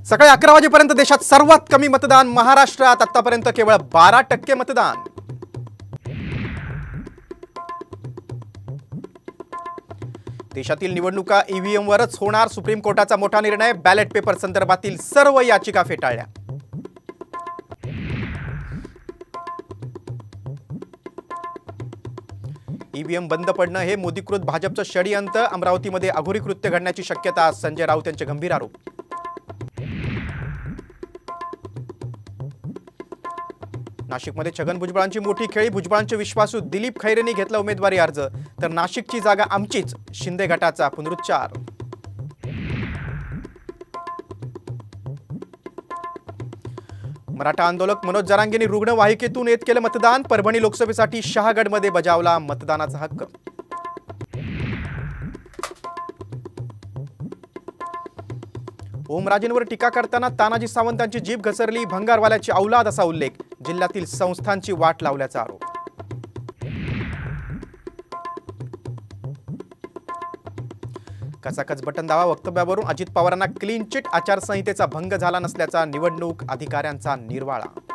सकाळी 11 वाजेपर्यंत देशात सर्वात कमी मतदान महाराष्ट्रात आतापर्यंत केवळ 12% मतदान। देशातील निवडणुका ईव्हीएम वरच होणार, सुप्रीम कोर्टाचा मोठा निर्णय, बॅलेट पेपर संदर्भातील सर्व याचिका फेटाळल्या। ईव्हीएम बंद पडणं हे मोदीकृत भाजपचं षडयंत्र, अमरावतीमध्ये अघोरी कृत्य घडण्याची शक्यता, संजय राऊत यांचे गंभीर आरोप। नाशिकमध्ये छगन भुजबळांची मोठी खेळी, भुजबळांचे विश्वासू दिलीप खैरेंनी घेतला उमेदवारी अर्ज, तर नाशिकची जागा आमचीच, शिंदे गटाचा पुनरुच्चार। मराठा आंदोलक मनोज जरांगेंनी रुग्णवाहिकेतून येत केलं मतदान, परभणी लोकसभेसाठी शहागडमध्ये बजावला मतदानाचा हक्क। ओमराजेंवर टीका करताना तानाजी सावंतांची जीभ घसरली, भंगारवाल्याची औलाद असा उल्लेख, जिल्ह्यातील संस्थांची वाट लावल्याचा आरोप। कचाकच बटन दावा वक्तव्यावरून अजित पवारांना क्लीन चिट, आचारसंहितेचा भंग झाला नसल्याचा निवडणूक अधिकाऱ्यांचा निर्वाळा।